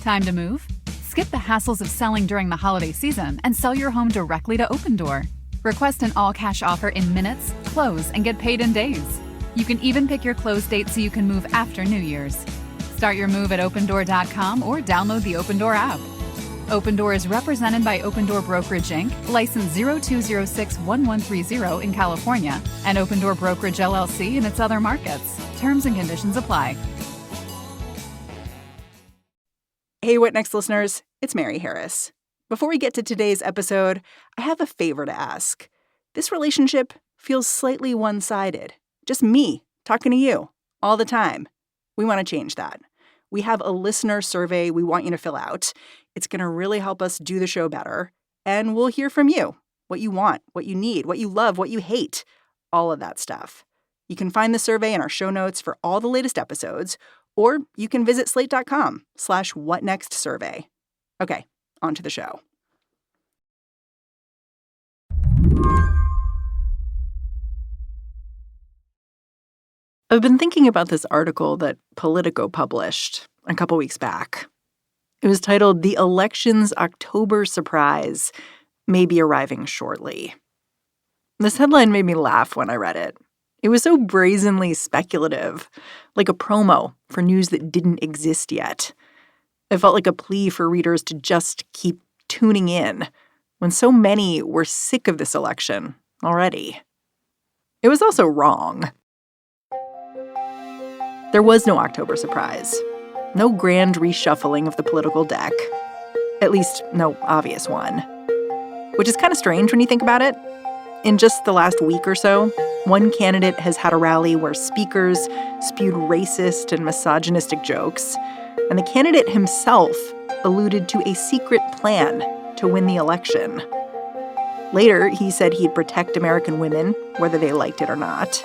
Time to move? Skip the hassles of selling during the holiday season and sell your home directly to Opendoor. Request an all-cash offer in minutes, close, and get paid in days. You can even pick your close date so you can move after New Year's. Start your move at Opendoor.com or download the Opendoor app. Opendoor is represented by Opendoor Brokerage Inc., license 02061130 in California, and Opendoor Brokerage LLC in its other markets. Terms and conditions apply. Hey, What Next listeners, it's Mary Harris. Before we get to today's episode, I have a favor to ask. This relationship feels slightly one-sided. Just me talking to you all the time. We want to change that. We have a listener survey we want you to fill out. It's going to really help us do the show better. And we'll hear from you. What you want, what you need, what you love, what you hate. All of that stuff. You can find the survey in our show notes for all the latest episodes, or you can visit slate.com/whatnextsurvey. Okay, on to the show. I've been thinking about this article that Politico published a couple weeks back. It was titled, "The Election's October Surprise May Be Arriving Shortly." This headline made me laugh when I read it. It was so brazenly speculative, like a promo for news that didn't exist yet. It felt like a plea for readers to just keep tuning in when so many were sick of this election already. It was also wrong. There was no October surprise. No grand reshuffling of the political deck. At least, no obvious one. Which is kind of strange when you think about it. In just the last week or so, one candidate has had a rally where speakers spewed racist and misogynistic jokes, and the candidate himself alluded to a secret plan to win the election. Later, he said he'd protect American women, whether they liked it or not.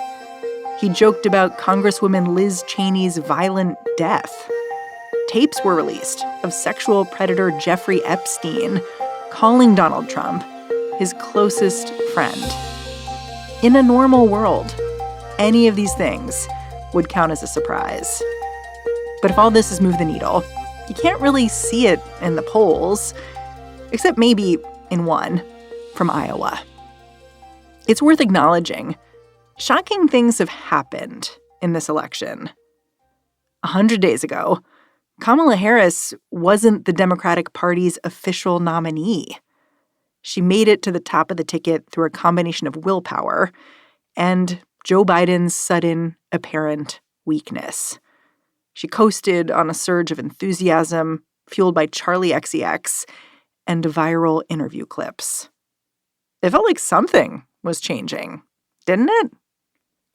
He joked about Congresswoman Liz Cheney's violent death. Tapes were released of sexual predator Jeffrey Epstein calling Donald Trump his closest friend. In a normal world, any of these things would count as a surprise. But if all this has moved the needle, you can't really see it in the polls, except maybe in one, from Iowa. It's worth acknowledging. Shocking things have happened in this election. 100 days ago, Kamala Harris wasn't the Democratic Party's official nominee. She made it to the top of the ticket through a combination of willpower and Joe Biden's sudden, apparent weakness. She coasted on a surge of enthusiasm fueled by Charlie XCX and viral interview clips. It felt like something was changing, didn't it?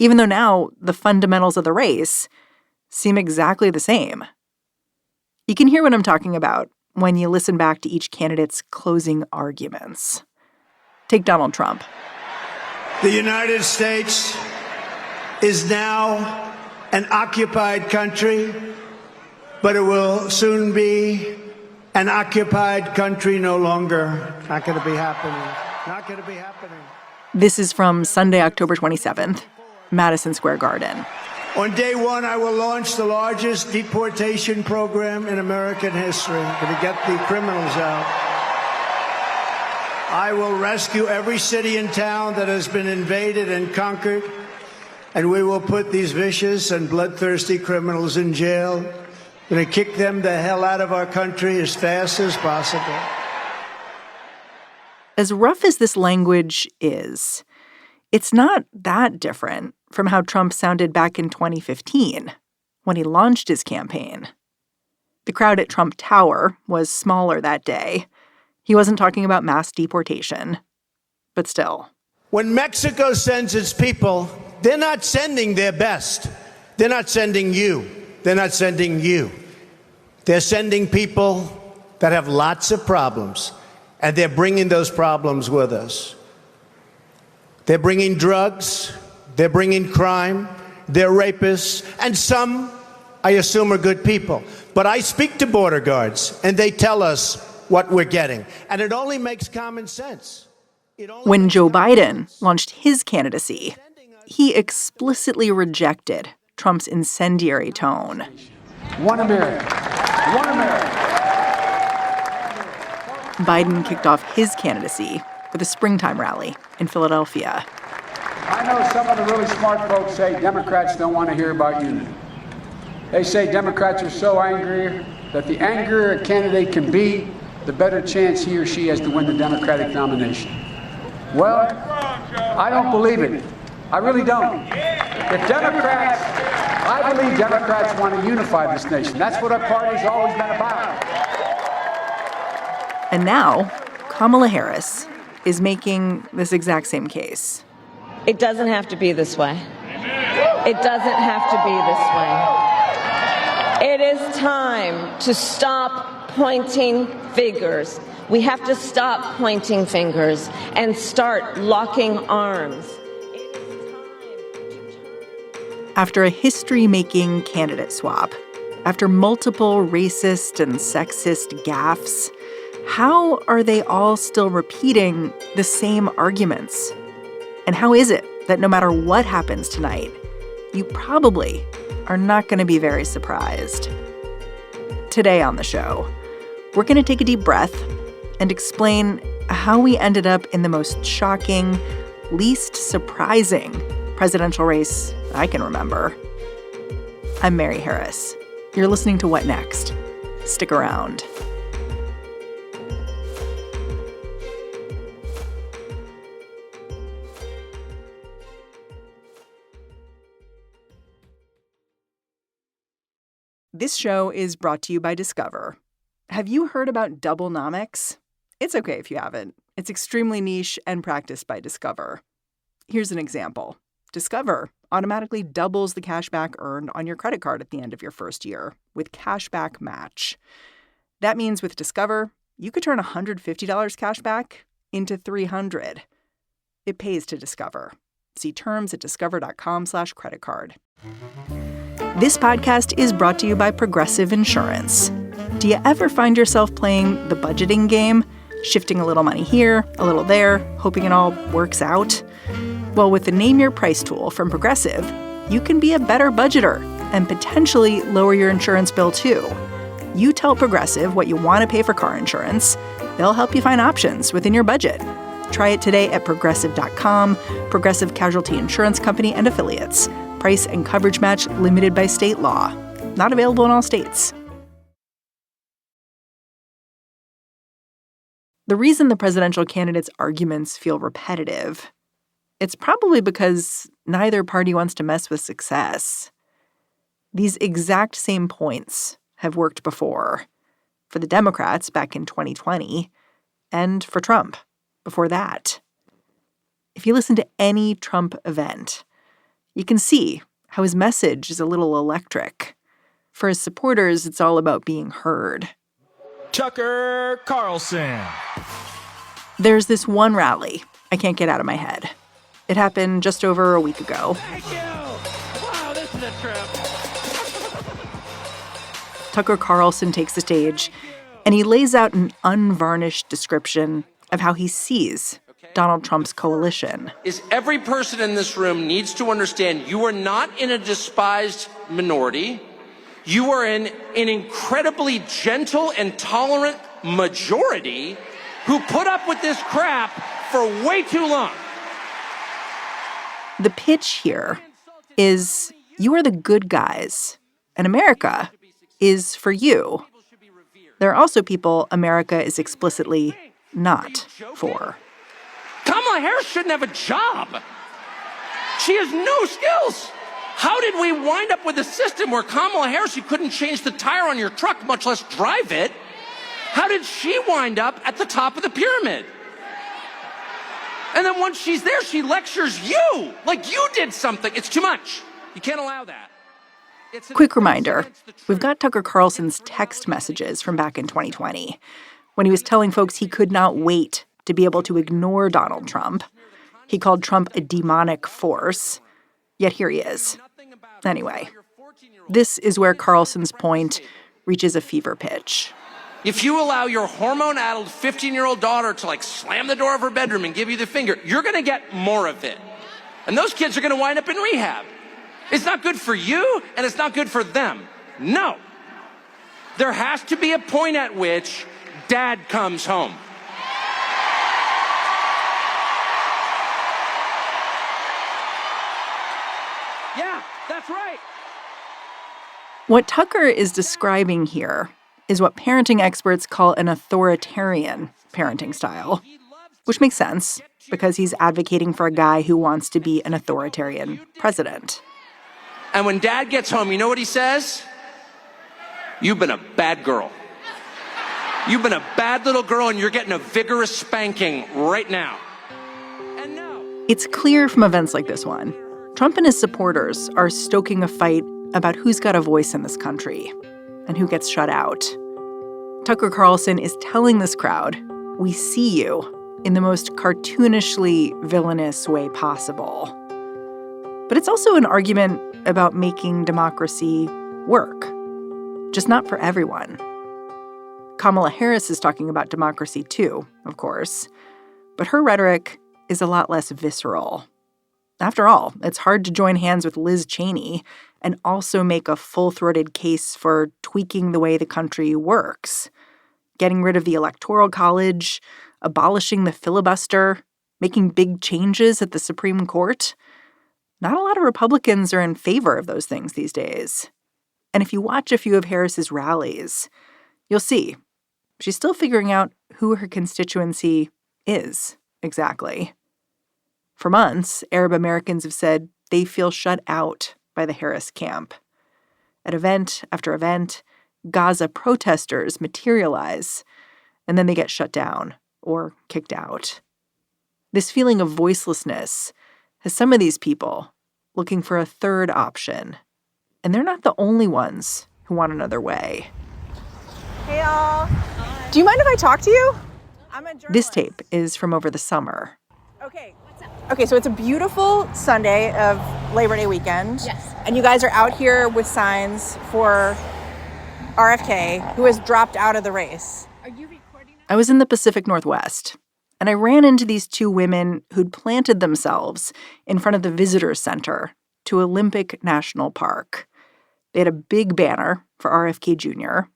Even though now the fundamentals of the race seem exactly the same. You can hear what I'm talking about when you listen back to each candidate's closing arguments. Take Donald Trump. The United States is now an occupied country, but it will soon be an occupied country no longer. Not going to be happening. Not going to be happening. This is from Sunday, October 27th. Madison Square Garden. On day one, I will launch the largest deportation program in American history to get the criminals out. I will rescue every city and town that has been invaded and conquered, and we will put these vicious and bloodthirsty criminals in jail. We're going to kick them the hell out of our country as fast as possible. As rough as this language is, it's not that different from how Trump sounded back in 2015 when he launched his campaign. The crowd at Trump Tower was smaller that day. He wasn't talking about mass deportation, but still. When Mexico sends its people, they're not sending their best. They're not sending you. They're not sending you. They're sending people that have lots of problems, and they're bringing those problems with us. They're bringing drugs, they're bringing crime, they're rapists, and some, I assume, are good people. But I speak to border guards, and they tell us what we're getting. And it only makes common sense. When Joe Biden launched his candidacy, he explicitly rejected Trump's incendiary tone. One America. One America. Biden kicked off his candidacy with a springtime rally in Philadelphia. I know some of the really smart folks say Democrats don't want to hear about unity. They say Democrats are so angry that the angrier a candidate can be, the better chance he or she has to win the Democratic nomination. Well, I don't believe it. I really don't. I believe Democrats want to unify this nation. That's what our party's always been about. And now, Kamala Harris is making this exact same case. It doesn't have to be this way. It doesn't have to be this way. It is time to stop pointing fingers. We have to stop pointing fingers and start locking arms. After a history-making candidate swap, after multiple racist and sexist gaffes, how are they all still repeating the same arguments? And how is it that no matter what happens tonight, you probably are not going to be very surprised? Today on the show, we're going to take a deep breath and explain how we ended up in the most shocking, least surprising presidential race I can remember. I'm Mary Harris. You're listening to What Next? Stick around. This show is brought to you by Discover. Have you heard about Doublenomics? It's okay if you haven't. It's extremely niche and practiced by Discover. Here's an example. Discover automatically doubles the cash back earned on your credit card at the end of your first year with Cashback Match. That means with Discover, you could turn $150 cash back into $300. It pays to Discover. See terms at discover.com/creditcard. This podcast is brought to you by Progressive Insurance. Do you ever find yourself playing the budgeting game, shifting a little money here, a little there, hoping it all works out? Well, with the Name Your Price tool from Progressive, you can be a better budgeter and potentially lower your insurance bill too. You tell Progressive what you want to pay for car insurance. They'll help you find options within your budget. Try it today at Progressive.com. Progressive Casualty Insurance Company and Affiliates. Price and coverage match limited by state law. Not available in all states. The reason the presidential candidates' arguments feel repetitive, it's probably because neither party wants to mess with success. These exact same points have worked before. For the Democrats back in 2020, and for Trump before that. If you listen to any Trump event, you can see how his message is a little electric. For his supporters, it's all about being heard. Tucker Carlson. There's this one rally I can't get out of my head. It happened just over a week ago. Thank you. Wow, this is a trip. Tucker Carlson takes the stage, and he lays out an unvarnished description of how he sees Donald Trump's coalition. Is every person in this room needs to understand you are not in a despised minority. You are in an incredibly gentle and tolerant majority who put up with this crap for way too long. The pitch here is you are the good guys, and America is for you. There are also people America is explicitly not for. Kamala Harris shouldn't have a job. She has no skills. How did we wind up with a system where Kamala Harris, you couldn't change the tire on your truck, much less drive it? How did she wind up at the top of the pyramid? And then once she's there, she lectures you like you did something. It's too much. You can't allow that. Quick reminder, we've got Tucker Carlson's text messages from back in 2020 when he was telling folks he could not wait to be able to ignore Donald Trump. He called Trump a demonic force, yet here he is. Anyway, this is where Carlson's point reaches a fever pitch. If you allow your hormone-addled 15-year-old daughter to slam the door of her bedroom and give you the finger, you're going to get more of it. And those kids are going to wind up in rehab. It's not good for you, and it's not good for them. No. There has to be a point at which dad comes home. What Tucker is describing here is what parenting experts call an authoritarian parenting style, which makes sense because he's advocating for a guy who wants to be an authoritarian president. And when Dad gets home, you know what he says? You've been a bad girl. You've been a bad little girl, and you're getting a vigorous spanking right now. And now, it's clear from events like this one, Trump and his supporters are stoking a fight about who's got a voice in this country and who gets shut out. Tucker Carlson is telling this crowd, we see you, in the most cartoonishly villainous way possible. But it's also an argument about making democracy work, just not for everyone. Kamala Harris is talking about democracy too, of course, but her rhetoric is a lot less visceral. After all, it's hard to join hands with Liz Cheney and also make a full-throated case for tweaking the way the country works, getting rid of the Electoral College, abolishing the filibuster, making big changes at the Supreme Court. Not a lot of Republicans are in favor of those things these days. And if you watch a few of Harris's rallies, you'll see she's still figuring out who her constituency is exactly. For months, Arab Americans have said they feel shut out by the Harris camp. At event after event, Gaza protesters materialize, and then they get shut down or kicked out. This feeling of voicelessness has some of these people looking for a third option. And they're not the only ones who want another way. Hey, y'all. Do you mind if I talk to you? I'm a journalist. This tape is from over the summer. Okay, so it's a beautiful Sunday of Labor Day weekend. Yes. And you guys are out here with signs for RFK, who has dropped out of the race. Are you recording that? I was in the Pacific Northwest, and I ran into these two women who'd planted themselves in front of the visitor center to Olympic National Park. They had a big banner for RFK Jr.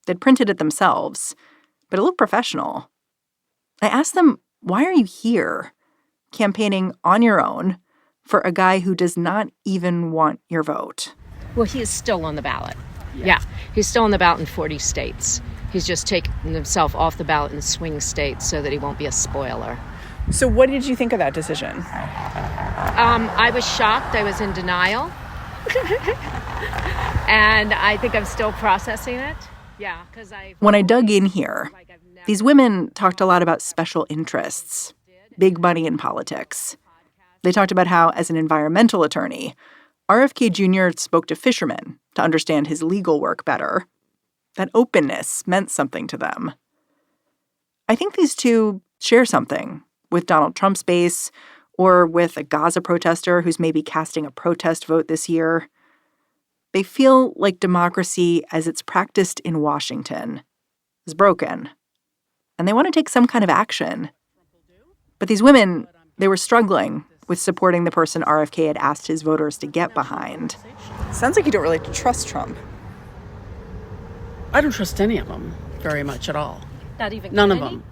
They'd printed it themselves, but it looked professional. I asked them, why are you here, campaigning on your own for a guy who does not even want your vote? Well, he is still on the ballot. Yeah, he's still on the ballot in 40 states. He's just taken himself off the ballot in the swing states so that he won't be a spoiler. So what did you think of that decision? I was shocked. I was in denial. And I think I'm still processing it. Yeah, because when I dug in here, these women talked a lot about special interests, big money in politics. They talked about how, as an environmental attorney, RFK Jr. spoke to fishermen to understand his legal work better. That openness meant something to them. I think these two share something with Donald Trump's base or with a Gaza protester who's maybe casting a protest vote this year. They feel like democracy as it's practiced in Washington is broken, and they want to take some kind of action. But these women, they were struggling with supporting the person RFK had asked his voters to get behind. Sounds like you don't really trust Trump. I don't trust any of them very much at all. Not even None Kennedy? of them.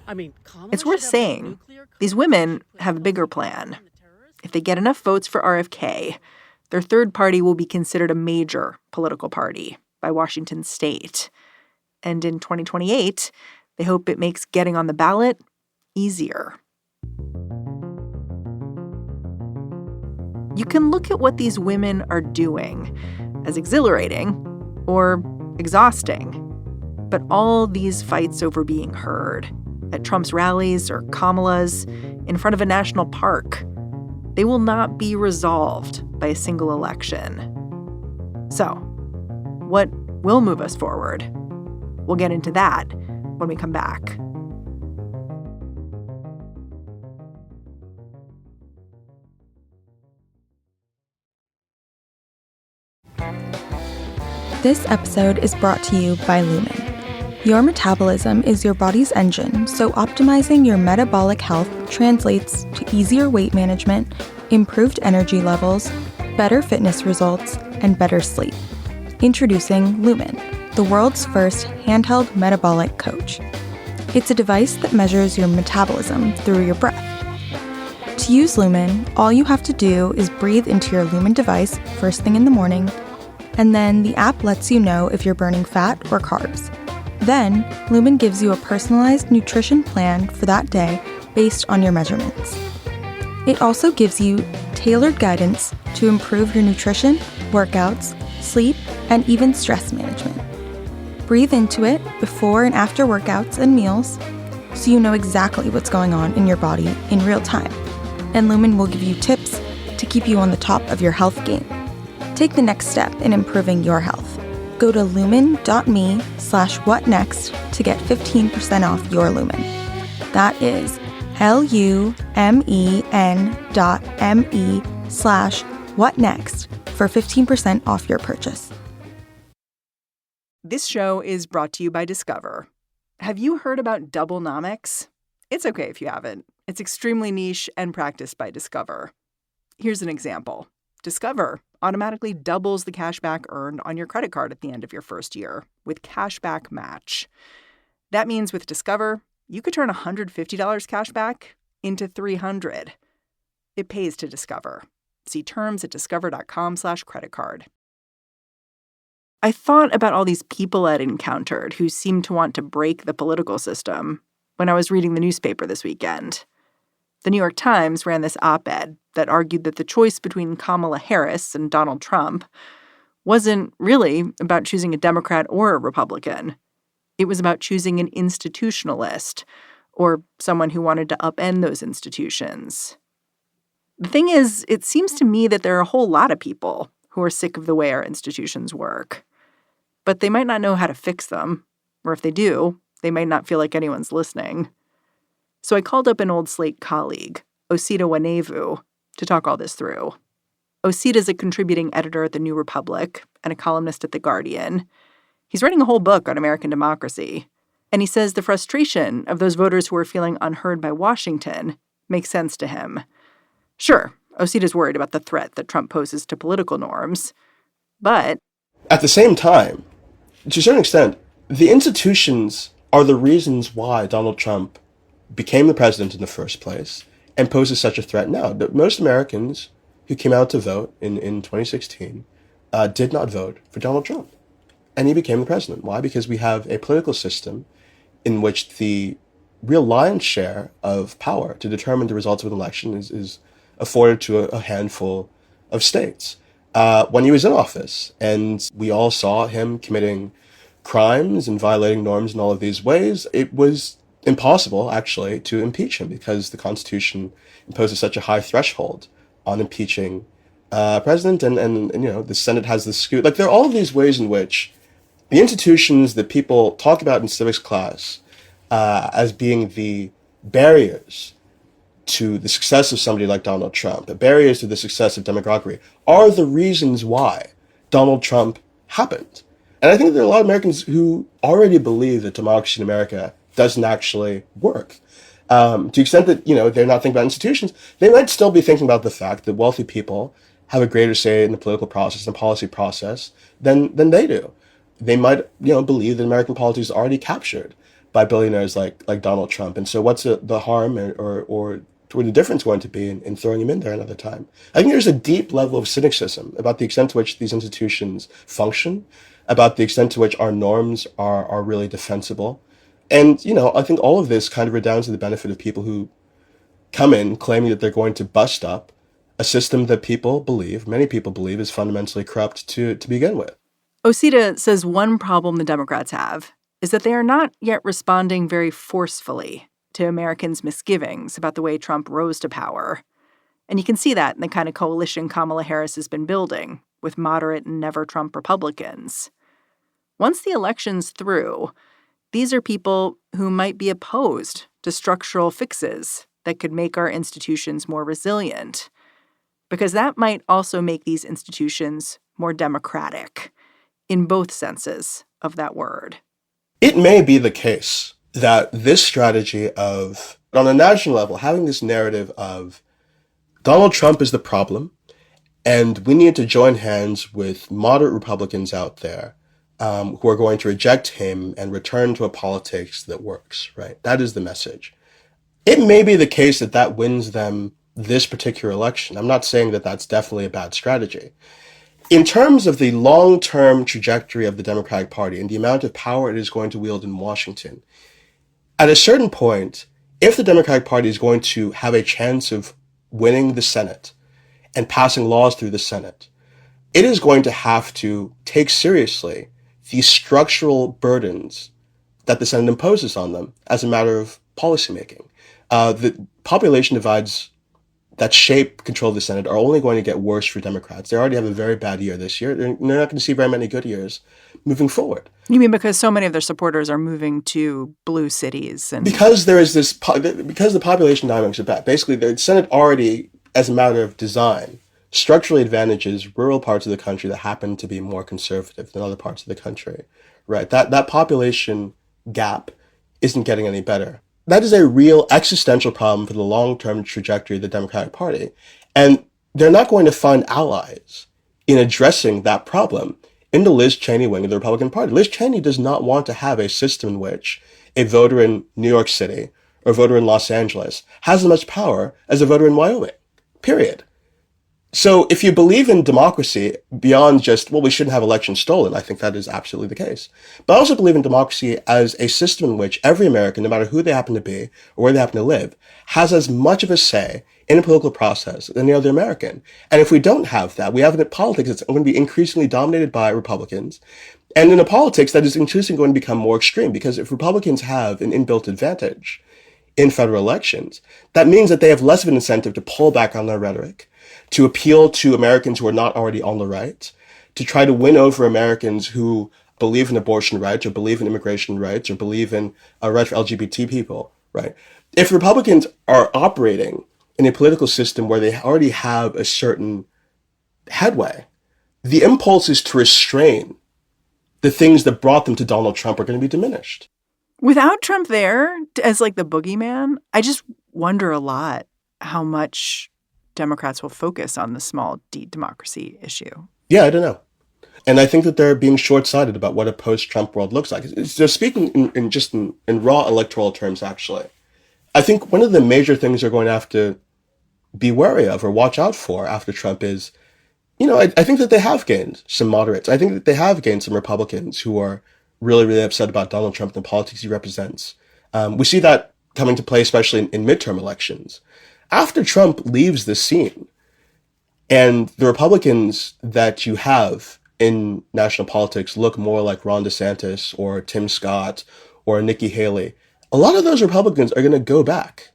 I mean, It's worth saying, these women have a bigger plan. If they get enough votes for RFK, their third party will be considered a major political party by Washington state. And in 2028, they hope it makes getting on the ballot easier. You can look at what these women are doing as exhilarating or exhausting. But all these fights over being heard, at Trump's rallies or Kamala's, in front of a national park, they will not be resolved by a single election. So, what will move us forward? We'll get into that when we come back. This episode is brought to you by Lumen. Your metabolism is your body's engine, so optimizing your metabolic health translates to easier weight management, improved energy levels, better fitness results, and better sleep. Introducing Lumen, the world's first handheld metabolic coach. It's a device that measures your metabolism through your breath. To use Lumen, all you have to do is breathe into your Lumen device first thing in the morning, and then the app lets you know if you're burning fat or carbs. Then, Lumen gives you a personalized nutrition plan for that day based on your measurements. It also gives you tailored guidance to improve your nutrition, workouts, sleep, and even stress management. Breathe into it before and after workouts and meals so you know exactly what's going on in your body in real time. And Lumen will give you tips to keep you on the top of your health game. Take the next step in improving your health. Go to lumen.me/whatnext to get 15% off your Lumen. That is lumen.me/whatnext for 15% off your purchase. This show is brought to you by Discover. Have you heard about doublenomics? It's okay if you haven't. It's extremely niche and practiced by Discover. Here's an example. Discover automatically doubles the cash back earned on your credit card at the end of your first year with Cashback Match. That means with Discover, you could turn $150 cash back into $300. It pays to Discover. See terms at discover.com/creditcard. I thought about all these people I'd encountered who seemed to want to break the political system when I was reading the newspaper this weekend. The New York Times ran this op-ed that argued that the choice between Kamala Harris and Donald Trump wasn't really about choosing a Democrat or a Republican. It was about choosing an institutionalist, or someone who wanted to upend those institutions. The thing is, it seems to me that there are a whole lot of people who are sick of the way our institutions work. But they might not know how to fix them, or if they do, they might not feel like anyone's listening. So I called up an old Slate colleague, Osita Nwanevu, to talk all this through. Osita's a contributing editor at The New Republic and a columnist at The Guardian. He's writing a whole book on American democracy. And he says the frustration of those voters who are feeling unheard by Washington makes sense to him. Sure, Osita's worried about the threat that Trump poses to political norms. But at the same time, to a certain extent, the institutions are the reasons why Donald Trump became the president in the first place and poses such a threat now. Most Americans who came out to vote in 2016 did not vote for Donald Trump. And he became the president. Why? Because we have a political system in which the real lion's share of power to determine the results of an election is afforded to a handful of states. When he was in office, and we all saw him committing crimes and violating norms in all of these ways, it was impossible, actually, to impeach him because the Constitution imposes such a high threshold on impeaching president, and the Senate has this scoot. Like, there are all of these ways in which the institutions that people talk about in civics class as being the barriers to the success of somebody like Donald Trump, the barriers to the success of democracy, are the reasons why Donald Trump happened. And I think there are a lot of Americans who already believe that democracy in America doesn't actually work. To the extent that, they're not thinking about institutions, they might still be thinking about the fact that wealthy people have a greater say in the political process and policy process than they do. They might, believe that American politics is already captured by billionaires like Donald Trump. And so what's the harm or the difference going to be in throwing him in there another time? I think there's a deep level of cynicism about the extent to which these institutions function, about the extent to which our norms are really defensible. And, I think all of this kind of redounds to the benefit of people who come in claiming that they're going to bust up a system that many people believe, is fundamentally corrupt to begin with. Osita says one problem the Democrats have is that they are not yet responding very forcefully to Americans' misgivings about the way Trump rose to power. And you can see that in the kind of coalition Kamala Harris has been building with moderate and never-Trump Republicans. Once the election's through, these are people who might be opposed to structural fixes that could make our institutions more resilient, because that might also make these institutions more democratic in both senses of that word. It may be the case that this strategy of, on a national level, having this narrative of Donald Trump is the problem, and we need to join hands with moderate Republicans out there who are going to reject him and return to a politics that works, right? That is the message. It may be the case that wins them this particular election. I'm not saying that that's definitely a bad strategy. In terms of the long-term trajectory of the Democratic Party and the amount of power it is going to wield in Washington, at a certain point, if the Democratic Party is going to have a chance of winning the Senate and passing laws through the Senate, it is going to have to take seriously the structural burdens that the Senate imposes on them as a matter of policymaking. The population divides that shape control of the Senate are only going to get worse for Democrats. They already have a very bad year this year. They're not going to see very many good years moving forward. You mean because so many of their supporters are moving to blue cities? And because there is this, because the population dynamics are bad. Basically, the Senate already, as a matter of design, structurally advantages rural parts of the country that happen to be more conservative than other parts of the country, right? That population gap isn't getting any better. That is a real existential problem for the long-term trajectory of the Democratic Party. And they're not going to find allies in addressing that problem in the Liz Cheney wing of the Republican Party. Liz Cheney does not want to have a system in which a voter in New York City or a voter in Los Angeles has as much power as a voter in Wyoming, period. So if you believe in democracy beyond just, well, we shouldn't have elections stolen, I think that is absolutely the case. But I also believe in democracy as a system in which every American, no matter who they happen to be or where they happen to live, has as much of a say in a political process than any other American. And if we don't have that, we have a politics that's going to be increasingly dominated by Republicans. And in a politics that is increasingly going to become more extreme, because if Republicans have an inbuilt advantage in federal elections, that means that they have less of an incentive to pull back on their rhetoric, to appeal to Americans who are not already on the right, to try to win over Americans who believe in abortion rights or believe in immigration rights or believe in rights for LGBT people, right? If Republicans are operating in a political system where they already have a certain headway, the impulses to restrain the things that brought them to Donald Trump are going to be diminished. Without Trump there as like the boogeyman, I just wonder a lot how much Democrats will focus on the small d democracy issue. Yeah, I don't know. And I think that they're being short-sighted about what a post-Trump world looks like. They're speaking in raw electoral terms, actually. I think one of the major things they're going to have to be wary of or watch out for after Trump is, I think that they have gained some moderates. I think that they have gained some Republicans who are really, really upset about Donald Trump and the politics he represents. We see that coming to play, especially in midterm elections. After Trump leaves the scene, and the Republicans that you have in national politics look more like Ron DeSantis or Tim Scott or Nikki Haley, a lot of those Republicans are going to go back.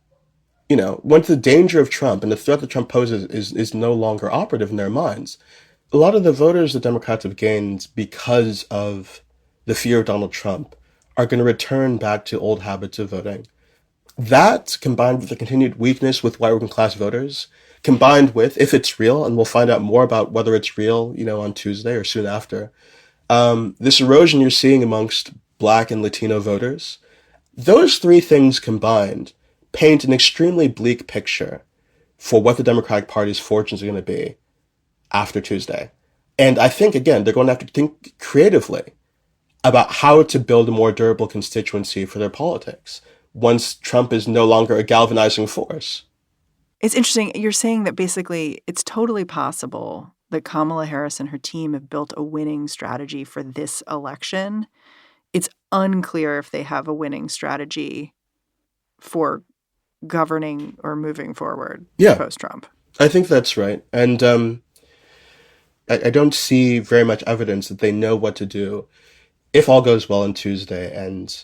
Once the danger of Trump and the threat that Trump poses is no longer operative in their minds, a lot of the voters the Democrats have gained because of the fear of Donald Trump are going to return back to old habits of voting. That, combined with the continued weakness with white working class voters, combined with, if it's real, and we'll find out more about whether it's real, on Tuesday or soon after, this erosion you're seeing amongst Black and Latino voters, those three things combined paint an extremely bleak picture for what the Democratic Party's fortunes are going to be after Tuesday. And I think, again, they're going to have to think creatively about how to build a more durable constituency for their politics once Trump is no longer a galvanizing force. It's interesting. You're saying that basically it's totally possible that Kamala Harris and her team have built a winning strategy for this election. It's unclear if they have a winning strategy for governing or moving forward post-Trump. I think that's right. And I don't see very much evidence that they know what to do if all goes well on Tuesday and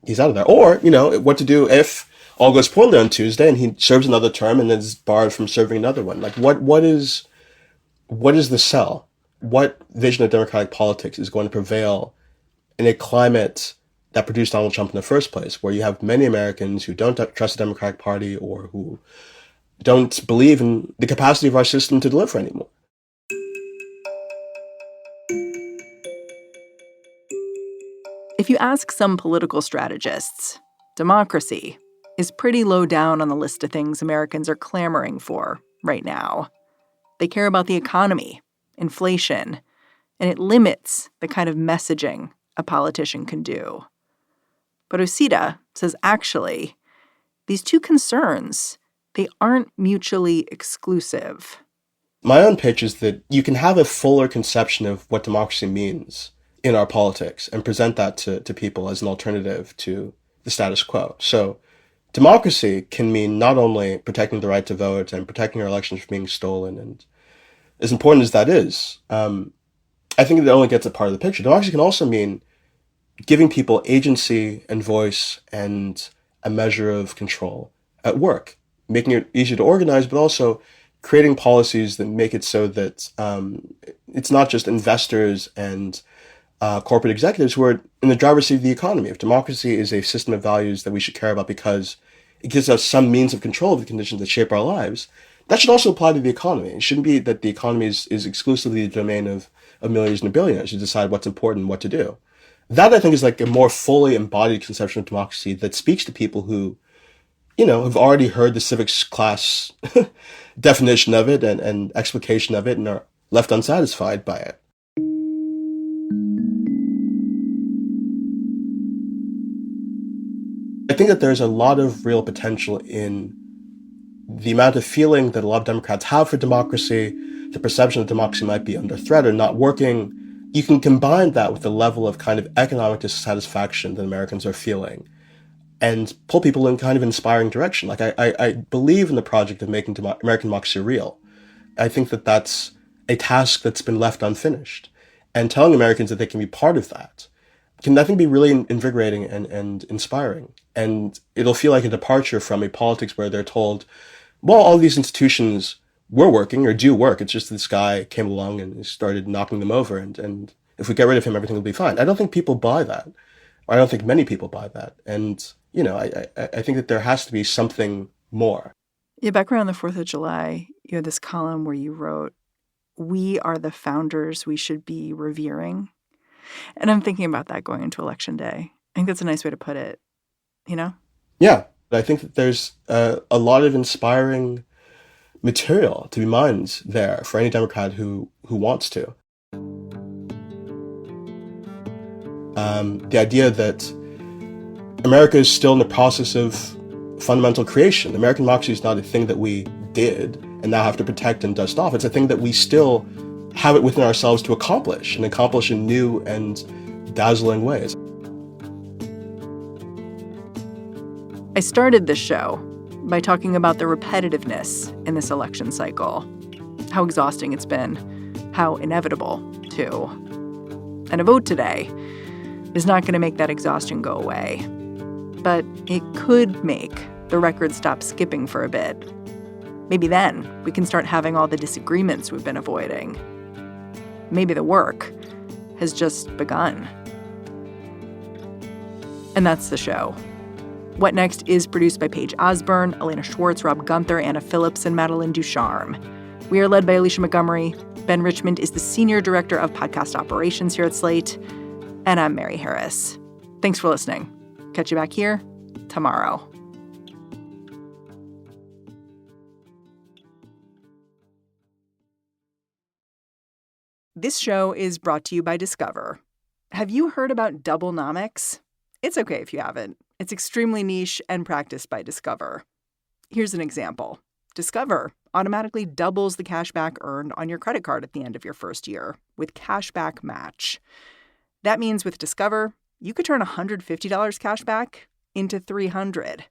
he's out of there. Or, what to do if all goes poorly on Tuesday and he serves another term and then is barred from serving another one. Like, what is the sell? What vision of democratic politics is going to prevail in a climate that produced Donald Trump in the first place, where you have many Americans who don't trust the Democratic Party or who don't believe in the capacity of our system to deliver anymore? If you ask some political strategists, democracy is pretty low down on the list of things Americans are clamoring for right now. They care about the economy, inflation, and it limits the kind of messaging a politician can do. But Osita says actually, these two concerns, they aren't mutually exclusive. My own pitch is that you can have a fuller conception of what democracy means in our politics and present that to people as an alternative to the status quo. So democracy can mean not only protecting the right to vote and protecting our elections from being stolen, and as important as that is, I think it only gets a part of the picture. Democracy can also mean giving people agency and voice and a measure of control at work, making it easier to organize, but also creating policies that make it so that it's not just investors and corporate executives who are in the driver's seat of the economy. If democracy is a system of values that we should care about because it gives us some means of control of the conditions that shape our lives, that should also apply to the economy. It shouldn't be that the economy is exclusively the domain of millionaires and billionaires who decide what's important and what to do. That, I think, is like a more fully embodied conception of democracy that speaks to people who, have already heard the civics class definition of it and explication of it and are left unsatisfied by it. I think that there's a lot of real potential in the amount of feeling that a lot of Democrats have for democracy, the perception that democracy might be under threat or not working. You can combine that with the level of kind of economic dissatisfaction that Americans are feeling and pull people in kind of inspiring direction. Like I believe in the project of making American democracy real. I think that that's a task that's been left unfinished. And telling Americans that they can be part of that can, I think, be really invigorating and inspiring. And it'll feel like a departure from a politics where they're told, well, all these institutions were working or do work. It's just this guy came along and started knocking them over. And if we get rid of him, everything will be fine. I don't think people buy that. Or I don't think many people buy that. And, I think that there has to be something more. Yeah, back around the 4th of July, you had this column where you wrote, "We are the founders we should be revering." And I'm thinking about that going into Election Day. I think that's a nice way to put it, Yeah, I think that there's a lot of inspiring material to be mined there for any Democrat who wants to. The idea that America is still in the process of fundamental creation. American democracy is not a thing that we did and now have to protect and dust off. It's a thing that we still have it within ourselves to accomplish and accomplish in new and dazzling ways. I started this show by talking about the repetitiveness in this election cycle, how exhausting it's been, how inevitable, too. And a vote today is not going to make that exhaustion go away. But it could make the record stop skipping for a bit. Maybe then we can start having all the disagreements we've been avoiding. Maybe the work has just begun. And that's the show. What Next is produced by Paige Osburn, Elena Schwartz, Rob Gunther, Anna Phillips, and Madeline Ducharme. We are led by Alicia Montgomery. Ben Richmond is the Senior Director of Podcast Operations here at Slate. And I'm Mary Harris. Thanks for listening. Catch you back here tomorrow. This show is brought to you by Discover. Have you heard about Doublenomics? It's okay if you haven't. It's extremely niche and practiced by Discover. Here's an example. Discover automatically doubles the cash back earned on your credit card at the end of your first year with Cashback Match. That means with Discover, you could turn $150 cash back into $300.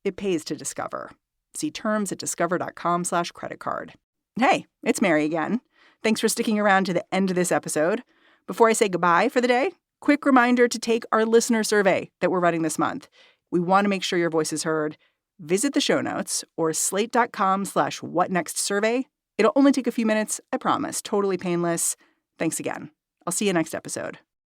It pays to Discover. See terms at discover.com/creditcard. Hey, it's Mary again. Thanks for sticking around to the end of this episode. Before I say goodbye for the day, quick reminder to take our listener survey that we're running this month. We want to make sure your voice is heard. Visit the show notes or slate.com/whatnextsurvey. It'll only take a few minutes, I promise. Totally painless. Thanks again. I'll see you next episode.